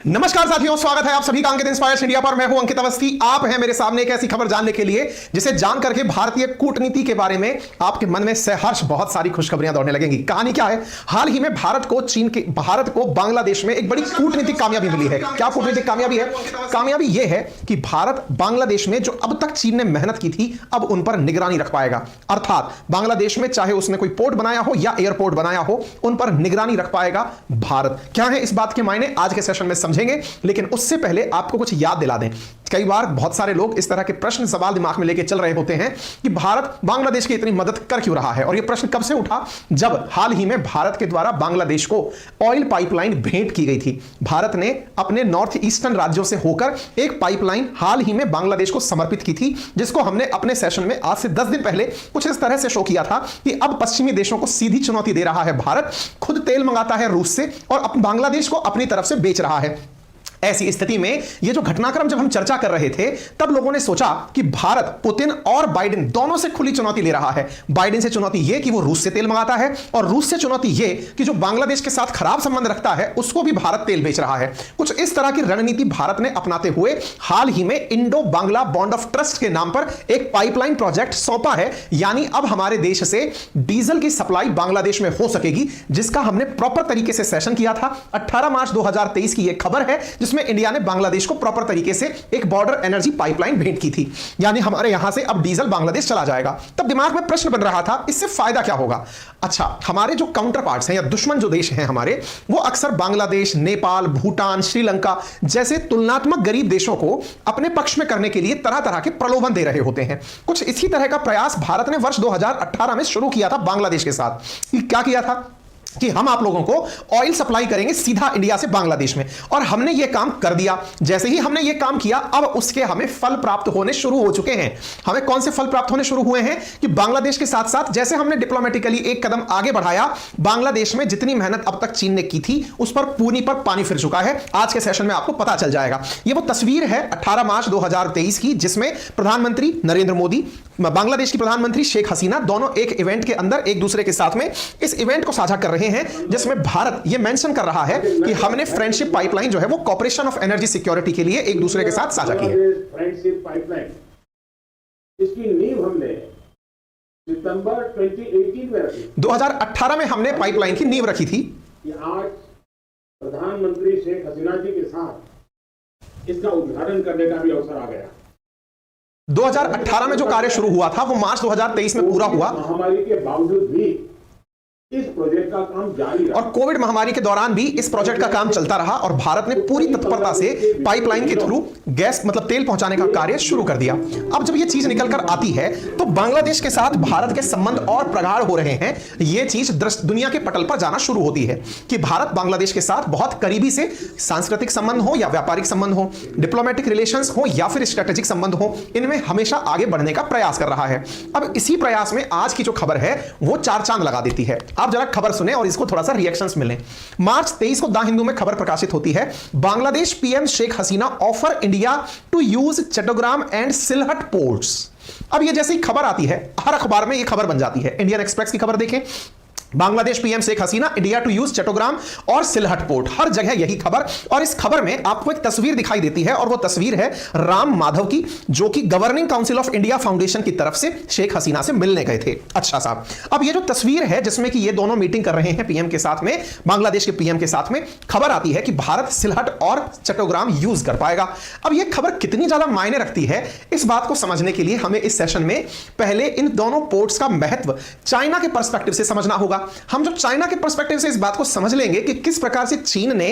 नमस्कार साथियों, स्वागत है आप सभी का अंकित इंस्पायर्स इंडिया पर। मैं हूं अंकित अवस्थी। आप हैं मेरे सामने एक ऐसी खबर जानने के लिए जिसे जान करके भारतीय कूटनीति के बारे में आपके मन में सहर्ष बहुत सारी खुशखबरियां दौड़ने लगेंगी। कहानी क्या है? हाल ही में भारत को बांग्लादेश में एक बड़ी कूटनीतिक कामयाबी मिली है। क्या कूटनीतिक कामयाबी है? कामयाबी यह है कि भारत बांग्लादेश में जो अब तक चीन ने मेहनत की थी, अब उन पर निगरानी रख पाएगा। अर्थात बांग्लादेश में चाहे उसने कोई पोर्ट बनाया हो या एयरपोर्ट बनाया हो, उन पर निगरानी रख पाएगा भारत। क्या है इस बात के मायने, आज के सेशन में समझेंगे। लेकिन उससे पहले आपको कुछ याद दिला दें। कई बार बहुत सारे लोग इस तरह के प्रश्न सवाल दिमाग में लेके चल रहे होते हैं कि भारत बांग्लादेश की इतनी मदद कर क्यों रहा है। और यह प्रश्न कब से उठा? जब हाल ही में भारत के द्वारा बांग्लादेश को ऑयल पाइपलाइन भेंट की गई थी। भारत ने अपने नॉर्थ ईस्टर्न राज्यों से होकर एक पाइपलाइन हाल ही में बांग्लादेश को समर्पित की थी, जिसको हमने अपने सेशन में आज से 10 दिन पहले कुछ इस तरह से शो किया था कि अब पश्चिमी देशों को सीधी चुनौती दे रहा है भारत। खुद तेल मंगाता है रूस से और बांग्लादेश को अपनी तरफ से बेच रहा है। ऐसी स्थिति में यह जो घटनाक्रम जब हम चर्चा कर रहे थे, तब लोगों ने सोचा कि भारत पुतिन और बाइडेन दोनों से खुली चुनौती ले रहा है। बाइडेन से चुनौती यह कि वो रूस से तेल मंगाता है, और रूस से चुनौती यह कि जो बांग्लादेश के साथ खराब संबंध रखता है उसको भी भारत तेल बेच रहा है। कुछ इस तरह की रणनीति भारत ने अपनाते हुए हाल ही में Indo Bangla bond of trust के नाम पर एक पाइपलाइन प्रोजेक्ट सौंपा है। यानी अब हमारे देश से डीजल की सप्लाई बांग्लादेश में हो सकेगी, जिसका हमने प्रॉपर तरीके से सेशन किया था। 18 मार्च 2023 की यह खबर है, जिसमें इंडिया ने बांग्लादेश को प्रॉपर तरीके से एक बॉर्डर एनर्जी पाइपलाइन भेंट की थी। यानी हमारे यहां से अब डीजल बांग्लादेश चला जाएगा। तब दिमाग में प्रश्न बन रहा था, इससे फायदा क्या होगा? अच्छा, हमारे जो काउंटर पार्ट्स हैं या दुश्मन जो देश हैं हमारे, वो अक्सर बांग्लादेश, नेपाल, भूटान, श्रीलंका जैसे तुलनात्मक गरीब देशों को अपने पक्ष में करने के लिए तरह तरह के प्रलोभन दे रहे होते हैं। कुछ इसी तरह का प्रयास भारत ने वर्ष 2018 में शुरू किया था बांग्लादेश के साथ। क्या किया था कि हम आप लोगों को ऑयल सप्लाई करेंगे सीधा इंडिया से बांग्लादेश में, और हमने यह काम कर दिया। जैसे ही हमने यह काम किया, अब उसके हमें फल प्राप्त होने शुरू हो चुके हैं। हमें कौन से फल प्राप्त होने शुरू हुए हैं कि बांग्लादेश के साथ साथ जैसे हमने डिप्लोमेटिकली एक कदम आगे बढ़ाया, बांग्लादेश में जितनी मेहनत अब तक चीन ने की थी उस पर पूरी पर पानी फिर चुका है। आज के सेशन में आपको पता चल जाएगा। यह वो तस्वीर है 18 मार्च 2023 की, जिसमें प्रधानमंत्री नरेंद्र मोदी, बांग्लादेश की प्रधानमंत्री शेख हसीना दोनों एक इवेंट के अंदर एक दूसरे के साथ में इस इवेंट को साझा कर रहे हैं, जिसमें भारत यह मेंशन कर रहा है कि हमने फ्रेंडशिप पाइपलाइन जो है वो कॉर्पोरेशन ऑफ एनर्जी सिक्योरिटी के लिए एक दूसरे के साथ साझा की है। फ्रेंडशिप पाइपलाइन, इसकी नींव हमने सितंबर 2018 में रखी। 2018 में हमने पाइपलाइन की नींव रखी थी। आज प्रधानमंत्री शेख हसीना जी के साथ इसका उद्घाटन करने का भी अवसर आ गया। 2018 में जो कार्य शुरू हुआ था वो मार्च 2023 में पूरा हुआ। महामारी के बावजूद भी इस प्रोजेक्ट का काम जारी रहा, और कोविड महामारी के दौरान भी इस प्रोजेक्ट का काम चलता रहा, और भारत ने पूरी तत्परता से पाइपलाइन के थ्रू गैस मतलब तेल पहुंचाने का कार्य शुरू कर दिया। अब जब यह चीज निकल कर आती है तो बांग्लादेश के साथ भारत के संबंध और प्रगाढ़ हो रहे हैं। यह चीज दुनिया के पटल पर जाना शुरू होती है कि भारत बांग्लादेश के साथ बहुत करीबी से सांस्कृतिक संबंध हो या व्यापारिक संबंध हो, डिप्लोमेटिक रिलेशंस हो या फिर स्ट्रेटेजिक संबंध हो, इनमें हमेशा आगे बढ़ने का प्रयास कर रहा है। अब इसी प्रयास में आज की जो खबर है वो चार चांद लगा देती है। आप जरा खबर सुने और इसको थोड़ा सा रिएक्शंस मिले। मार्च 23 को द हिंदू में खबर प्रकाशित होती है, Bangladesh PM Sheikh Hasina offer India to use Chattogram and Sylhet ports. अब ये जैसे ही खबर आती है, हर अखबार में ये खबर बन जाती है। इंडियन एक्सप्रेस की खबर देखें, Bangladesh PM Sheikh Hasina India to use Chattogram और सिलहट पोर्ट, हर जगह यही खबर। और इस खबर में आपको एक तस्वीर दिखाई देती है, और वो तस्वीर है राम माधव की, जो कि governing council of India foundation की तरफ से शेख हसीना से मिलने गए थे। अच्छा साहब, अब ये जो तस्वीर है जिसमें कि ये दोनों मीटिंग कर रहे हैं पीएम के साथ में, बांग्लादेश के पीएम के साथ में, खबर आती है कि भारत सिलहट और चट्टग्राम यूज कर पाएगा। अब ये खबर कितनी ज्यादा मायने रखती है, इस बात को समझने के लिए हमें इस सेशन में पहले इन दोनों पोर्ट्स का महत्व चाइना के पर्सपेक्टिव से समझना होगा। हम जब चाइना के पर्सपेक्टिव से इस बात को समझ लेंगे कि किस प्रकार से चीन ने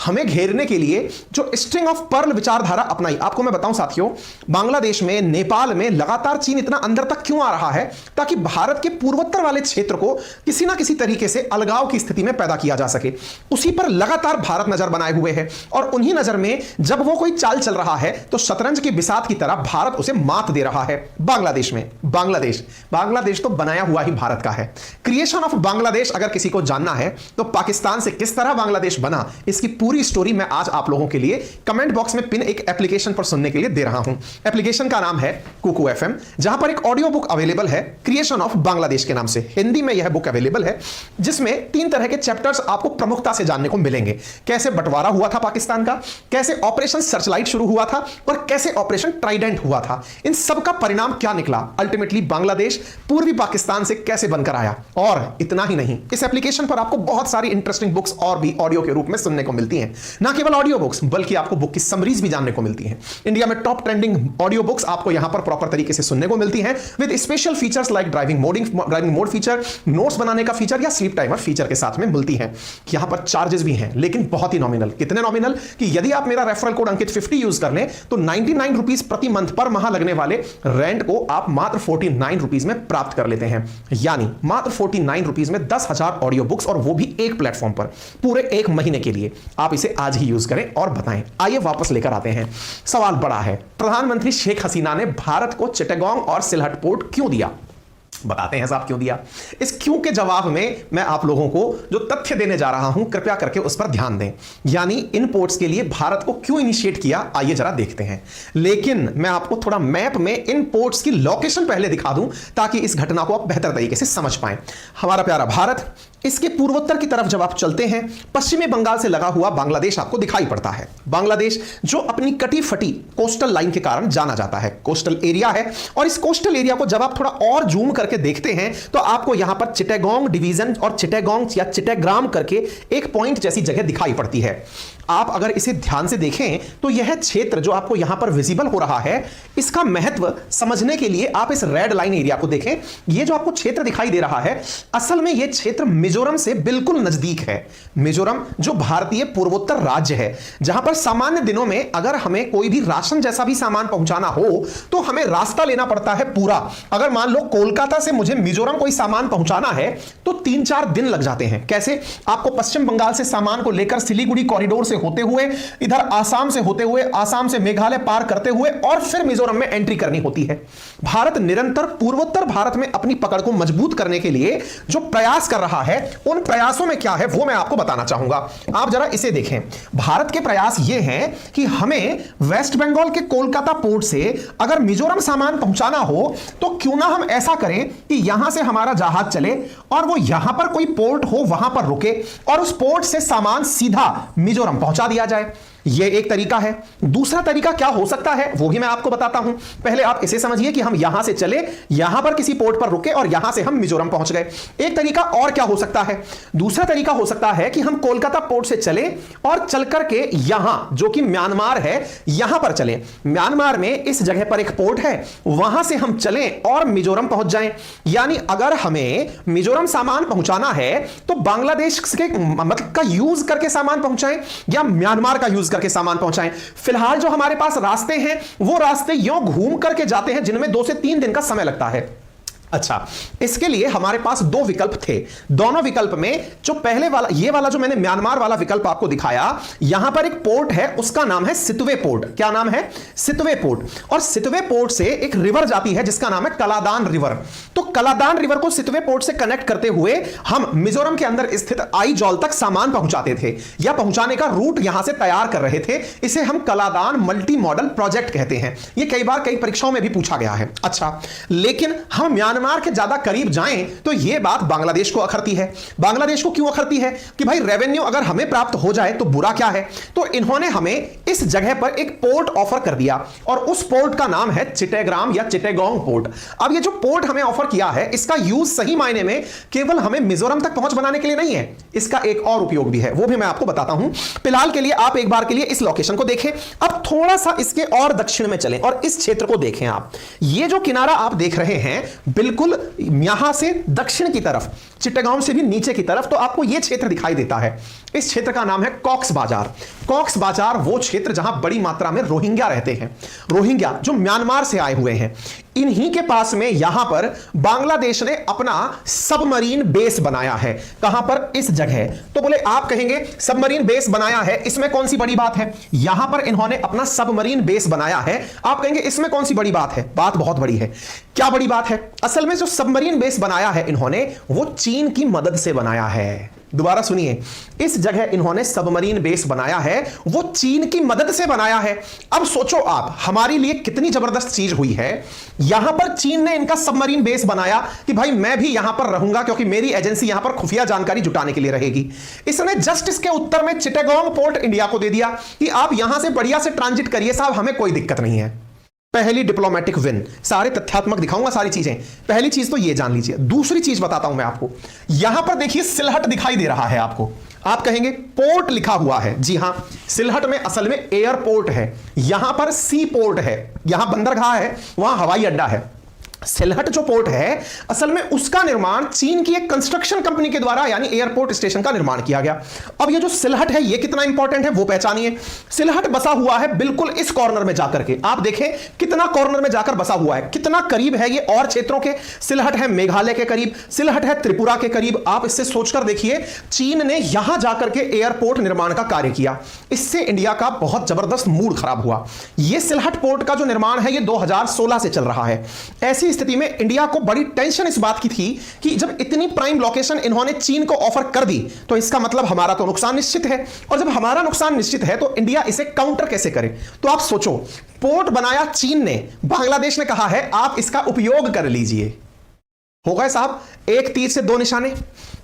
हमें घेरने के लिए जो स्ट्रिंग ऑफ पर्ल विचारधारा अपनाई। आपको मैं बताऊं साथियों, बांग्लादेश में, नेपाल में लगातार चीन इतना अंदर तक क्यों आ रहा है? ताकि भारत के पूर्वोत्तर वाले क्षेत्र को किसी ना किसी तरीके से अलगाव की स्थिति में पैदा किया जा सके। उसी पर लगातार भारत नजर बनाए हुए है, और उन्हीं नजर में जब वो कोई चाल चल रहा है तो शतरंज की बिसात की तरह भारत उसे मात दे रहा है। बांग्लादेश में बांग्लादेश तो बनाया हुआ ही भारत का है। क्रिएशन ऑफ बांग्लादेश अगर किसी को जानना है तो पाकिस्तान से किस तरह बांग्लादेश बना, इसकी पूरी स्टोरी मैं आज आप लोगों के लिए कमेंट बॉक्स में पिन एक एप्लीकेशन पर सुनने के लिए दे रहा हूं। एप्लीकेशन का नाम है कुकू एफएम, जहां पर एक ऑडियो बुक अवेलेबल है क्रिएशन ऑफ बांग्लादेश के नाम से। हिंदी में यह बुक अवेलेबल है, जिसमें 3 तरह के चैप्टर्स आपको प्रमुखता से जानने को मिलेंगे। कैसे बंटवारा हुआ था पाकिस्तान का, कैसे ऑपरेशन सर्चलाइट शुरू हुआ था और कैसे ऑपरेशन ट्राइडेंट हुआ था। इन सब का परिणाम क्या निकला, अल्टीमेटली बांग्लादेश पूर्वी पाकिस्तान से कैसे बनकर आया। और इतना ही नहीं, इस एप्लीकेशन पर आपको बहुत सारी इंटरेस्टिंग बुक्स और भी ऑडियो के रूप में सुनने को मिलती हैं। ना केवल ऑडियो बुक्स, बल्कि आपको बुक की समरीज भी जानने को मिलती हैं। इंडिया में टॉप ट्रेंडिंग ऑडियो बुक्स आपको यहां पर प्रॉपर तरीके से सुनने को मिलती हैं, with special features like driving mode feature, notes बनाने का फीचर या स्लीप टाइमर फीचर के साथ में मिलती हैं। यहां पर चार्जेस भी हैं, लेकिन बहुत ही नॉमिनल। कितने नॉमिनल कि यदि आप मेरा रेफरल कोड अंकित 50 यूज कर लें तो 99 रुपीज प्रति मंथ पर माह लगने वाले रेंट को आप मात्र 49 रुपीज में प्राप्त कर लेते हैं। यानी मात्र 49 रुपीज में 10,000 ऑडियो बुक्स, और वो भी एक प्लेटफॉर्म पर पूरे 1 महीने के लिए। आप इसे आज ही यूज करें और बताएं। आइए वापस लेकर आते हैं। सवाल बड़ा है, प्रधानमंत्री शेख हसीना ने भारत को चिटागोंग और सिलहट पोर्ट क्यों दिया? बताते हैं साहब क्यों दिया। इस क्यों के जवाब में मैं आप लोगों को जो तथ्य देने जा रहा हूं, कृपया करके उस पर ध्यान दें। यानी इन पोर्ट्स के लिए भारत को क्यों इनिशिएट किया, आइए जरा देखते हैं। लेकिन मैं आपको थोड़ा मैप में इन पोर्ट्स की लोकेशन पहले दिखा दूं, ताकि इस घटना को आप बेहतर तरीके से समझ पाएं। हमारा प्यारा भारत, इसके पूर्वोत्तर की तरफ जब आप चलते हैं, पश्चिमी बंगाल से लगा हुआ बांग्लादेश आपको दिखाई पड़ता है। बांग्लादेश जो अपनी कटी फटी कोस्टल लाइन के कारण जाना जाता है, कोस्टल एरिया है। और इस कोस्टल एरिया को जब आप थोड़ा और जूम करके देखते हैं तो आपको यहां पर चिटागोंग डिवीजन और चिटागोंग या चिटाग्राम करके एक पॉइंट जैसी जगह दिखाई पड़ती है। आप अगर इसे ध्यान से देखें तो यह क्षेत्र जो आपको यहां पर विजिबल हो रहा है, इसका महत्व समझने के लिए आप इस रेड लाइन एरिया को देखें। यह जो आपको क्षेत्र दिखाई दे रहा है, असल में यह क्षेत्र मिजोरम से बिल्कुल नजदीक है। मिजोरम जो भारतीय पूर्वोत्तर राज्य है, जहां पर सामान्य दिनों में अगर हमें कोई भी राशन जैसा भी सामान पहुंचाना हो तो हमें रास्ता लेना पड़ता है पूरा। अगर मान लो कोलकाता से मुझे मिजोरम कोई सामान पहुंचाना है तो 3-4 दिन लग जाते हैं। कैसे? आपको पश्चिम बंगाल से सामान को लेकर सिलीगुड़ी कॉरिडोर होते हुए, इधर आसाम से होते हुए, आसाम से मेघालय पार करते हुए और फिर मिजोरम में एंट्री करनी होती है। भारत निरंतर पूर्वोत्तर भारत में अपनी पकड़ को मजबूत करने के लिए जो प्रयास कर रहा है, उन प्रयासों में क्या है वो मैं आपको बताना चाहूंगा। आप जरा इसे देखें। भारत के प्रयास ये हैं कि हमें वेस्ट बंगाल के कोलकाता पोर्ट से अगर मिजोरम सामान पहुंचाना हो तो क्यों ना हम ऐसा करें कि यहां से हमारा जहाज चले और वो यहां पर कोई पोर्ट हो, वहां पर रुके और उस पोर्ट से सामान सीधा मिजोरम पहुंचा दिया जाए। यह एक तरीका है। दूसरा तरीका क्या हो सकता है वो भी मैं आपको बताता हूं। पहले आप इसे समझिए कि हम यहां से चले, यहां पर किसी पोर्ट पर रुके और यहां से हम मिजोरम पहुंच गए। एक तरीका और क्या हो सकता है? दूसरा तरीका हो सकता है कि हम कोलकाता पोर्ट से चले और चल करके यहां, जो कि म्यांमार है, यहां पर चले। म्यांमार में इस जगह पर एक पोर्ट है, वहां से हम चलें और मिजोरम पहुंच जाएं। यानी अगर हमें मिजोरम सामान पहुंचाना है तो बांग्लादेश के मतलब का यूज करके सामान पहुंचाएं या म्यांमार का यूज करके सामान पहुंचाएं। फिलहाल जो हमारे पास रास्ते हैं वो रास्ते यूं घूम करके जाते हैं, जिनमें 2 से 3 दिन का समय लगता है। अच्छा, इसके लिए हमारे पास 2 विकल्प थे। दोनों विकल्प में जो पहले वाला, ये वाला जो मैंने म्यांमार वाला विकल्प आपको दिखाया, यहां पर एक पोर्ट है, उसका नाम है सितवे पोर्ट। क्या नाम है? Sittwe port. और सितवे पोर्ट से एक रिवर जाती है जिसका नाम है कलादान रिवर। तो कलादान रिवर को सितवे पोर्ट से कनेक्ट करते हुए हम मिजोरम के अंदर स्थित आइजॉल तक सामान पहुंचाते थे या पहुंचाने का रूट यहां से तैयार कर रहे थे। इसे हम कलादान मल्टी मॉडल प्रोजेक्ट कहते हैं। यह कई बार कई परीक्षाओं में भी पूछा गया है। अच्छा, लेकिन हम म्यांमार के ज्यादा करीब जाएं तो यह बात बांग्लादेश को अखरती है। बांग्लादेश को क्यों अखरती है? कि भाई रेवेन्यू अगर हमें प्राप्त हो जाए तो बुरा क्या है। तो इन्होंने हमें इस जगह पर एक पोर्ट ऑफर कर दिया और उस पोर्ट का नाम है चिटाग्राम या चिटागोंग पोर्ट। अब ये जो पोर्ट हमें ऑफर किया है, इसका यूज सही मायने में केवल हमें मिजोरम तक पहुंच बनाने के लिए नहीं है, इसका एक और उपयोग भी है, वो भी मैं आपको बताता हूं। फिलहाल के लिए आप एक बार के लिए इस लोकेशन को देखें। अब थोड़ा सा इसके और दक्षिण में चलें और इस क्षेत्र को देखें। आप ये जो किनारा आप देख रहे हैं, बिल्कुल यहां से दक्षिण की तरफ, चिट्टागांव से भी नीचे की तरफ, तो आपको यह क्षेत्र दिखाई देता है। इस क्षेत्र का नाम है कॉक्स बाजार। कॉक्स बाजार वो क्षेत्र जहां बड़ी मात्रा में रोहिंग्या रहते हैं। रोहिंग्या जो म्यांमार से आए हुए हैं, इन्हीं के पास में यहां पर बांग्लादेश ने अपना सबमरीन बेस बनाया है। कहां पर? इस जगह। तो बोले, आप कहेंगे सबमरीन बेस बनाया है, इसमें कौन सी बड़ी बात है? यहां पर इन्होंने अपना सबमरीन बेस बनाया है। आप कहेंगे इसमें कौन सी बड़ी बात है? बात बहुत बड़ी है। क्या बड़ी बात है? असल में जो सबमरीन बेस बनाया है इन्होंने, वो चीन चीन की मदद से बनाया है। दोबारा सुनिए, इस जगह इन्होंने सबमरीन बेस बनाया है, वो चीन की मदद से बनाया है। अब सोचो आप, हमारे लिए कितनी जबरदस्त चीज हुई है। यहां पर चीन ने इनका सबमरीन बेस बनाया कि भाई मैं भी यहां पर रहूंगा क्योंकि मेरी एजेंसी यहां पर खुफिया जानकारी जुटाने के लिए रहेगी। इसने जस्ट इसके उत्तर में चिटागोंग पोर्ट इंडिया को दे दिया कि आप यहां से बढ़िया से ट्रांजिट करिए साहब, हमें कोई दिक्कत नहीं है। पहली डिप्लोमेटिक विन, सारे तथ्यात्मक दिखाऊंगा सारी चीजें। पहली चीज तो ये जान लीजिए। दूसरी चीज बताता हूं मैं आपको, यहां पर देखिए सिलहट दिखाई दे रहा है आपको। आप कहेंगे पोर्ट लिखा हुआ है, जी हां, सिलहट में असल में एयरपोर्ट है, यहां पर सी पोर्ट है, यहां बंदरगाह है, वहां हवाई अड्डा है। सिलहट जो पोर्ट है असल में उसका निर्माण चीन की एक कंस्ट्रक्शन कंपनी के द्वारा यानी एयरपोर्ट स्टेशन का निर्माण किया गया। अब ये जो सिलहट है ये कितना इंपॉर्टेंट है वो पहचानिए। सिलहट बसा हुआ है बिल्कुल इस कॉर्नर में जाकर के, आप देखें कितना कॉर्नर में जाकर बसा हुआ है, कितना करीब है ये और क्षेत्रों के। सिलहट है मेघालय के करीब, सिलहट है त्रिपुरा के करीब। आप इससे सोचकर देखिए, चीन ने यहां जाकर के एयरपोर्ट निर्माण का कार्य किया, इससे इंडिया का बहुत जबरदस्त मूड खराब हुआ। यह सिलहट पोर्ट का जो निर्माण है ये 2016 से चल रहा है। ऐसी स्थिति में इंडिया को बड़ी टेंशन इस बात की थी कि जब इतनी प्राइम लोकेशन इन्होंने चीन को ऑफर कर दी तो इसका मतलब हमारा तो नुकसान निश्चित है, और जब हमारा नुकसान निश्चित है तो इंडिया इसे काउंटर कैसे करे। तो आप सोचो, पोर्ट बनाया चीन ने, बांग्लादेश ने कहा है आप इसका उपयोग कर लीजिए। हो गए साहब, एक तीर से दो निशाने।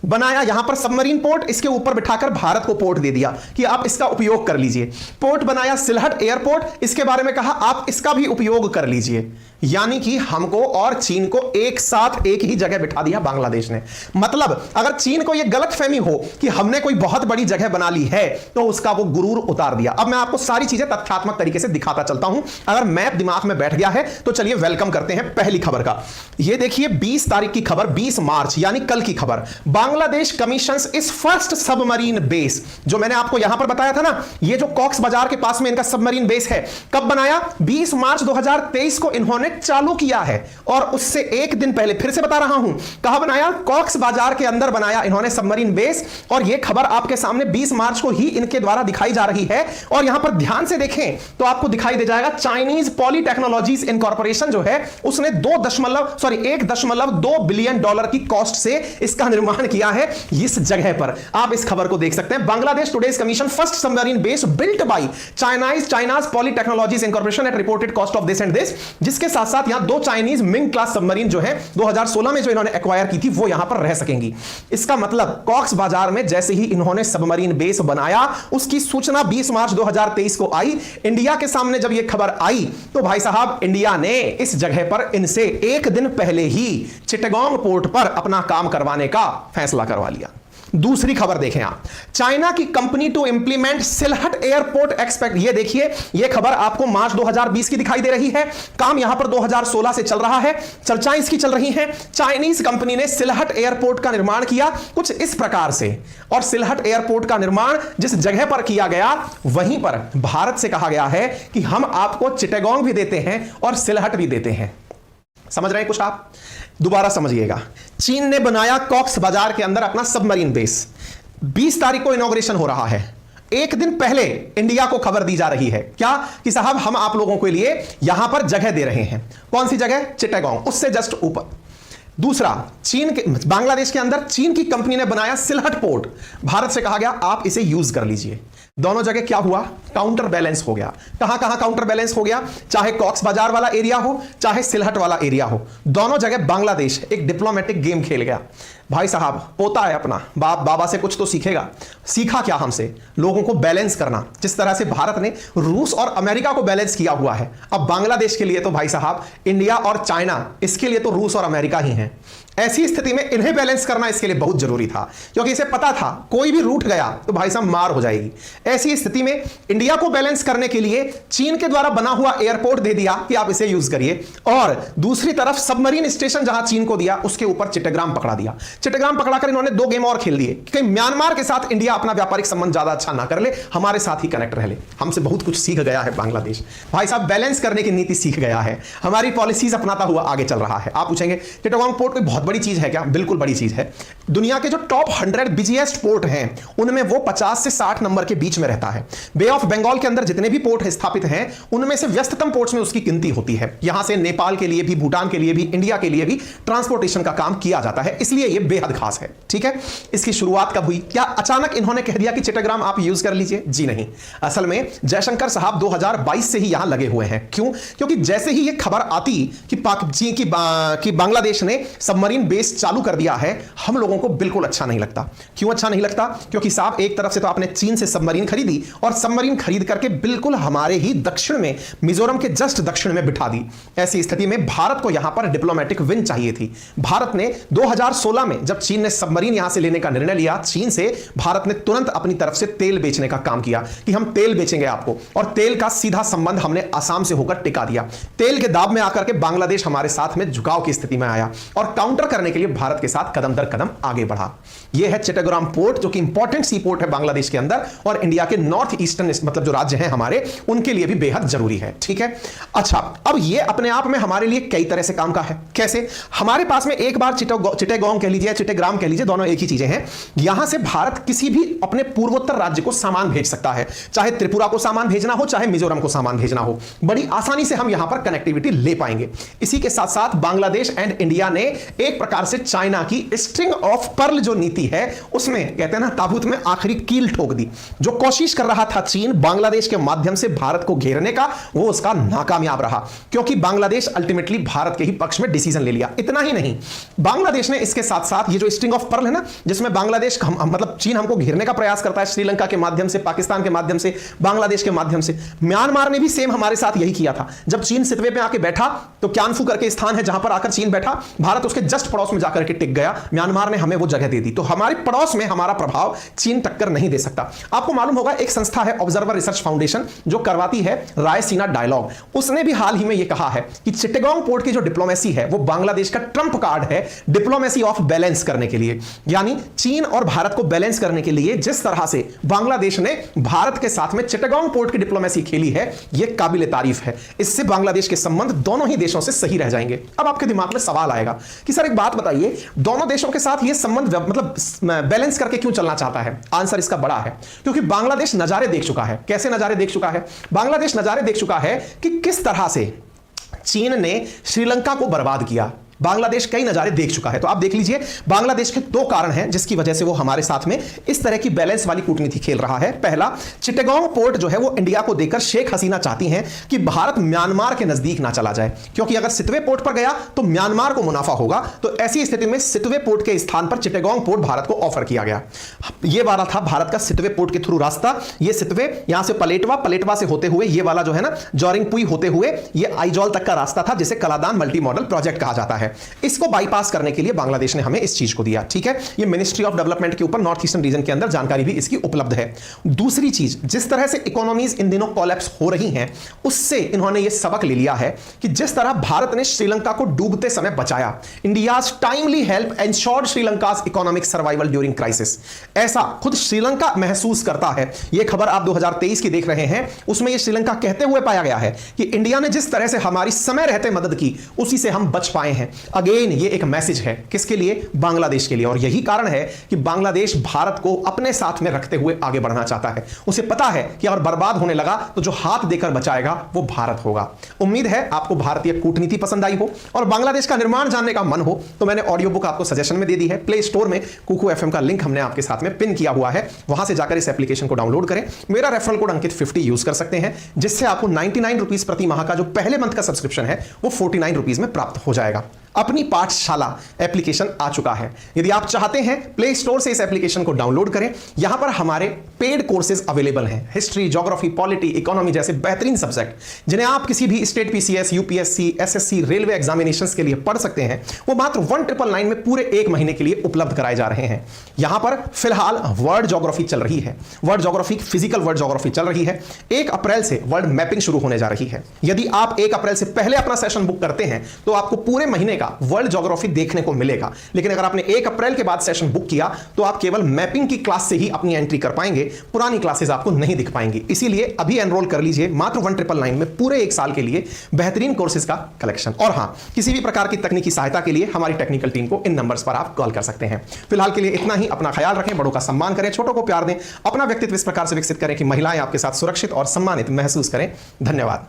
बनाया यहां पर सबमरीन पोर्ट, इसके ऊपर बिठाकर भारत को पोर्ट दे दिया कि आप इसका उपयोग कर लीजिए। पोर्ट बनाया सिलहट एयरपोर्ट, इसके बारे में कहा आप इसका भी उपयोग कर लीजिए। यानी कि हमको और चीन को एक साथ एक ही जगह बिठा दिया बांग्लादेश ने। मतलब अगर चीन को यह गलतफहमी हो कि हमने कोई बहुत बड़ी जगह बना ली है तो उसका वो गुरूर उतार दिया। अब मैं आपको सारी चीजें तथ्यात्मक तरीके से दिखाता चलता हूं। अगर मैप दिमाग में बैठ गया है तो चलिए वेलकम करते हैं पहली खबर का। यह देखिए 20 तारीख की खबर, 20 मार्च यानी कल की खबर। बांग्लादेश कमीशंस इस फर्स्ट सबमरीन बेस, जो मैंने आपको यहां पर बताया था ना, ये जो कॉक्स बाजार के पास में इनका सबमरीन बेस है, कब बनाया? 20 मार्च 2023 को इन्होंने चालू किया है। और उससे एक दिन पहले, फिर से बता रहा हूं, कहां बनाया? कॉक्स बाजार के अंदर बनाया इन्होंने सबमरीन बेस। और यह खबर आपके सामने 20 मार्च को ही इनके द्वारा दिखाई जा रही है। और यहां पर ध्यान से देखें तो आपको दिखाई दे जाएगा, चाइनीज पॉली टेक्नोलॉजीज इनकॉर्पोरेशन जो है उसने 1.2 बिलियन डॉलर की कॉस्ट से इसका निर्माण किया है इस जगह पर। आप इस खबर को देख सकते हैं, Bangladesh today's commission first submarine base built by China's poly technologies incorporation at reported cost of this and this. जिसके साथ साथ यहां 2 चाइनीज मिंग क्लास सबमरीन जो है 2016 में जो इन्होंने एक्वायर की थी वो यहां पर रह सकेंगी। इसका मतलब कॉक्स बाजार में जैसे ही इन्होंने सबमरीन बेस बनाया, उसकी सूचना 20 मार्च 2023 को आई। इंडिया के सामने जब यह खबर आई तो भाई साहब इंडिया ने इस जगह पर इनसे एक दिन पहले ही चिटागोंग पोर्ट पर अपना काम करवाने का फैसला करवा लिया। दूसरी खबर देखें आप, चाइना की company to implement Sylhet airport expect. ये देखिए, ये खबर आपको मार्च 2020 की दिखाई दे रही है। काम यहां पर 2016 से चल रहा है, चर्चाएं इसकी चल रही हैं। चाइनीज कंपनी ने सिलहट एयरपोर्ट का निर्माण किया कुछ इस प्रकार से, और सिलहट एयरपोर्ट का निर्माण जिस जगह पर किया गया वहीं पर भारत से कहा गया है कि हम आपको चिटागोंग भी देते हैं और सिलहट भी देते हैं। समझ रहे हैं कुछ आप? दोबारा समझिएगा, चीन ने बनाया कॉक्स बाजार के अंदर अपना सबमरीन बेस। 20 तारीख को इनॉग्रेशन हो रहा है। एक दिन पहले इंडिया को खबर दी जा रही है क्या? कि साहब हम आप लोगों के लिए यहां पर जगह दे रहे हैं। कौन सी जगह? चिटागोंग, उससे जस्ट ऊपर। दूसरा, चीन के बांग्लादेश के अंदर चीन की कंपनी ने बनाया सिलहट पोर्ट। भारत से कहा गया आप इसे यूज कर लीजिए। दोनों जगह क्या हुआ? काउंटर बैलेंस हो गया। कहां कहां काउंटर बैलेंस हो गया? चाहे कॉक्स बाजार वाला एरिया हो, चाहे सिलहट वाला एरिया हो, दोनों जगह बांग्लादेश एक डिप्लोमेटिक गेम खेल गया। भाई साहब, पोता है अपना, बाप बाबा से कुछ तो सीखेगा। सीखा क्या हमसे? लोगों को बैलेंस करना। जिस तरह से भारत ने रूस और अमेरिका को बैलेंस किया हुआ है, अब बांग्लादेश के लिए तो भाई साहब इंडिया और चाइना, इसके लिए तो रूस और अमेरिका ही हैं। ऐसी स्थिति में इन्हें बैलेंस करना इसके लिए बहुत जरूरी था, क्योंकि इसे पता था कोई भी रूठ गया तो भाई साहब मार हो जाएगी। ऐसी स्थिति में इंडिया को बैलेंस करने के लिए चीन के द्वारा बना हुआ एयरपोर्ट दे दिया कि आप इसे यूज करिए, और दूसरी तरफ सबमरीन स्टेशन जहां चीन को दिया उसके ऊपर चिट्टाग्राम पकड़ा दिया। चिट्टाग्राम पकड़ाकर इन्होंने 2 गेम और खेल दिए कि म्यांमार के साथ इंडिया अपना व्यापारिक संबंध ज्यादा अच्छा ना कर ले, हमारे साथ ही कनेक्ट रह ले। हमसे बहुत कुछ सीख गया है बांग्लादेश, भाई साहब बैलेंस करने की नीति सीख गया है, हमारी पॉलिसीज अपनाता हुआ आगे चल रहा है। आप पूछेंगे चिट्टागोंग पोर्ट कोई बहुत बड़ी चीज है क्या? बिल्कुल बड़ी चीज है। दुनिया के जो टॉप 100 बिजिएस्ट पोर्ट हैं उनमें वो 50 से 60 नंबर के बीच में रहता है। बे ऑफ बंगाल के अंदर जितने भी पोर्ट स्थापित हैं उनमें से व्यस्ततम पोर्ट्स में उसकी गिनती होती है। यहां से नेपाल के लिए भी, भूटान के लिए भी, इंडिया के लिए भी ट्रांसपोर्टेशन का काम किया जाता है, इसलिए ये बेहद खास है। ठीक है, इसकी शुरुआत कब हुई? क्या अचानक इन्होंने कह दिया कि चिटाग्राम आप यूज कर लीजिए? जी नहीं, असल में जयशंकर साहब 2022 से ही यहां लगे हुए हैं। क्यों? क्योंकि जैसे ही यह खबर आती कि बांग्लादेश ने सबमरीन बेस चालू कर दिया है, हम लोगों को बिल्कुल अच्छा नहीं लगता। क्यों अच्छा नहीं लगता? क्योंकि साहब एक तरफ से तो आपने चीन से सबमरीन खरीदी और सबमरीन खरीद करके बिल्कुल हमारे ही दक्षिण में, मिजोरम के जस्ट दक्षिण में बिठा दी। ऐसी स्थिति में भारत को यहां पर डिप्लोमेटिक विन चाहिए थी। भारत ने 2016 में जब चीन ने सबमरीन यहां से लेने का निर्णय लिया, चीन से भारत ने तुरंत अपनी तरफ से तेल बेचने का काम किया कि हम तेल बेचेंगे आपको, और तेल का सीधा संबंध हमने असम से होकर टिका दिया। तेल के दाब में आकर के बांग्लादेश हमारे साथ में झुकाव की स्थिति में आया और काउंटर करने के लिए भारत के साथ कदम दर कदम आगे बढ़ा। यह है चिटागोंग पोर्ट, जो कि इंपॉर्टेंट सी पोर्ट है बांग्लादेश के अंदर और इंडिया के नॉर्थ ईस्टर्न मतलब जो राज्य हैं हमारे, उनके लिए भी बेहद जरूरी है। ठीक है, अच्छा, अब यह अपने आप में हमारे लिए कई तरह से काम का है। कैसे? हमारे पास में एक बार चिटागोंग कह लीजिए, चिटाग्राम कह लीजिए, दोनों एक ही चीजें हैं। यहां से भारत किसी भी अपने पूर्वोत्तर राज्य को सामान भेज सकता है, चाहे त्रिपुरा को सामान भेजना हो, चाहे मिजोरम को सामान भेजना हो, बड़ी आसानी से हम यहां पर कनेक्टिविटी ले पाएंगे। इसी के साथ साथ बांग्लादेश एंड इंडिया ने एक प्रकार से चाइना की स्ट्रिंग ऑफ पर्ल जो नीति है, उसमें कहते हैं ना, ताबूत में आखिरी कील ठोक दी। जो कोशिश कर रहा था चीन बांग्लादेश के माध्यम से भारत को घेरने का, वो उसका नाकामयाब रहा, क्योंकि बांग्लादेश अल्टीमेटली भारत के ही पक्ष में डिसीजन ले लिया। इतना ही नहीं, बांग्लादेश ने इसके साथ साथ ये जो स्ट्रिंग ऑफ पर्ल है ना, जिसमें बांग्लादेश मतलब चीन हमको घेरने का प्रयास करता है, श्रीलंका के माध्यम से, पाकिस्तान के माध्यम से, बांग्लादेश के माध्यम से, म्यांमार ने भी सेम हमारे साथ यही किया था। जब चीन सितवे पे आके बैठा तो क्यानफू करके स्थान है जहां पर आकर चीन बैठा, भारत उसके जस्ट पड़ोस में जाकर के टिक गया, म्यांमार ने हमें वो जगह दे दी। तो हमारे पड़ोस में हमारा प्रभाव चीन टक्कर नहीं दे सकता। आपको मालूम होगा एक संस्था है ऑब्जर्वर रिसर्च फाउंडेशन, जो करवाती है रायसीना डायलॉग, उसने भी हाल ही में यह कहा है कि चिटागोंग पोर्ट की जो डिप्लोमेसी है वो बांग्लादेश का ट्रंप कार्ड है डिप्लोमेसी ऑफ बैलेंस करने के लिए। यानी चीन और भारत को बैलेंस करने के लिए जिस तरह से बांग्लादेश ने भारत के साथ में चिटागोंग पोर्ट की डिप्लोमेसी खेली है, यह काबिल तारीफ है। इससे बांग्लादेश के संबंध दोनों ही देशों से सही रह जाएंगे। अब आपके दिमाग में सवाल आएगा कि सर एक बात बताइए, दोनों देशों के साथ यह संबंध मतलब बैलेंस करके क्यों चलना चाहता है? आंसर इसका बड़ा है, क्योंकि बांग्लादेश नजारे देख चुका है। कैसे नजारे देख चुका है? बांग्लादेश नजारे देख चुका है कि किस तरह से चीन ने श्रीलंका को बर्बाद किया। बांग्लादेश कई नजारे देख चुका है। तो आप देख लीजिए, बांग्लादेश के दो कारण हैं जिसकी वजह से वो हमारे साथ में इस तरह की बैलेंस वाली कूटनीति खेल रहा है। पहला, चिटागोंग पोर्ट जो है वो इंडिया को देकर शेख हसीना चाहती हैं कि भारत म्यांमार के नजदीक ना चला जाए, क्योंकि अगर सितवे पोर्ट पर गया तो म्यांमार को मुनाफा होगा। तो ऐसी स्थिति में सितवे पोर्ट के स्थान पर चिटागोंग पोर्ट भारत को ऑफर किया गया। ये वाला था भारत का सितवे पोर्ट के थ्रू रास्ता। ये सितवे यहां से पलेटवा से होते हुए, ये वाला जो है ना जोरिंगपुई होते हुए, ये आइजॉल तक का रास्ता था, जिसे कलादान मल्टी मॉडल प्रोजेक्ट कहा जाता है। इसको बाईपास करने के लिए बांग्लादेश ने हमें इस चीज को दिया। ठीक है, ये मिनिस्ट्री ऑफ डेवलपमेंट के ऊपर नॉर्थ ईस्टर्न रीजन के अंदर जानकारी भी इसकी उपलब्ध है। दूसरी चीज, जिस तरह से इकोनॉमीज इन दिनों कोलैप्स हो रही हैं, उससे इन्होंने ये सबक ले लिया है कि जिस तरह भारत ने श्रीलंका को डूबते समय बचाया, India's timely help ensured Sri Lanka's economic survival during crisis, ऐसा खुद श्रीलंका महसूस करता है। यह खबर आप 2023 की देख रहे हैं, उसमें यह श्रीलंका कहते हुए पाया गया है कि इंडिया ने जिस तरह से हमारी समय रहते मदद की, उसी से हम बच पाए हैं। अगेन ये एक मैसेज है, किसके लिए? बांग्लादेश के लिए। और यही कारण है कि बांग्लादेश भारत को अपने साथ में रखते हुए आगे बढ़ना चाहता है। उसे पता है कि अगर बर्बाद होने लगा तो जो हाथ देकर बचाएगा वो भारत होगा। उम्मीद है आपको भारतीय कूटनीति पसंद आई हो और बांग्लादेश का निर्माण जानने का मन हो तो मैंने ऑडियो बुक आपको सजेशन में दे दी है। प्ले स्टोर में कुकू एफएम का लिंक हमने आपके साथ में पिन किया हुआ है, वहां से जाकर इस एप्लीकेशन को डाउनलोड करें। मेरा रेफरल कोड अंकित 50 यूज कर सकते हैं, जिससे आपको 99 रुपीज प्रति माह का जो पहले मंथ का सब्सक्रिप्शन है वो 49 रुपीज में प्राप्त हो जाएगा। अपनी पाठशाला एप्लीकेशन आ चुका है। यदि आप चाहते हैं प्ले स्टोर से इस एप्लीकेशन को डाउनलोड करें। यहां पर हमारे पेड कोर्सेज अवेलेबल हैं, हिस्ट्री, ज्योग्राफी, पॉलिटी, इकोनॉमी जैसे बेहतरीन सब्जेक्ट जिन्हें आप किसी भी state PCS, UPSC, SSC, railway examinations के लिए पढ़ सकते हैं, वो मात्र 1999 में पूरे 1 महीने के लिए उपलब्ध कराए जा रहे हैं। यहां पर फिलहाल वर्ल्ड ज्योग्राफी चल रही है, world geography, physical world geography चल रही है। 1 अप्रैल से वर्ल्ड मैपिंग शुरू होने जा रही है। यदि आप 1 अप्रैल से पहले अपना सेशन बुक करते हैं तो आपको पूरे महीने का वर्ल्ड ज्योग्राफी देखने को मिलेगा। लेकिन अगर आपने 1 अप्रैल के बाद सेशन बुक किया तो आप केवल मैपिंग की क्लास से ही अपनी एंट्री कर पाएंगे, पुरानी क्लासेस आपको नहीं दिख पाएंगी। इसीलिए अभी एनरोल कर लीजिए मात्र 1999 में पूरे 1 साल के लिए बेहतरीन कोर्सेज का कलेक्शन। और हां, किसी भी प्रकार की तकनीकी सहायता के लिए हमारी टेक्निकल टीम को इन नंबर्स पर आप कॉल कर सकते हैं। फिलहाल के लिए इतना ही। अपना ख्याल रखें, बड़ों का सम्मान करें, छोटों को प्यार दें, अपना व्यक्तित्व इस प्रकार से विकसित करें कि महिलाएं आपके साथ सुरक्षित और सम्मानित महसूस करें। धन्यवाद।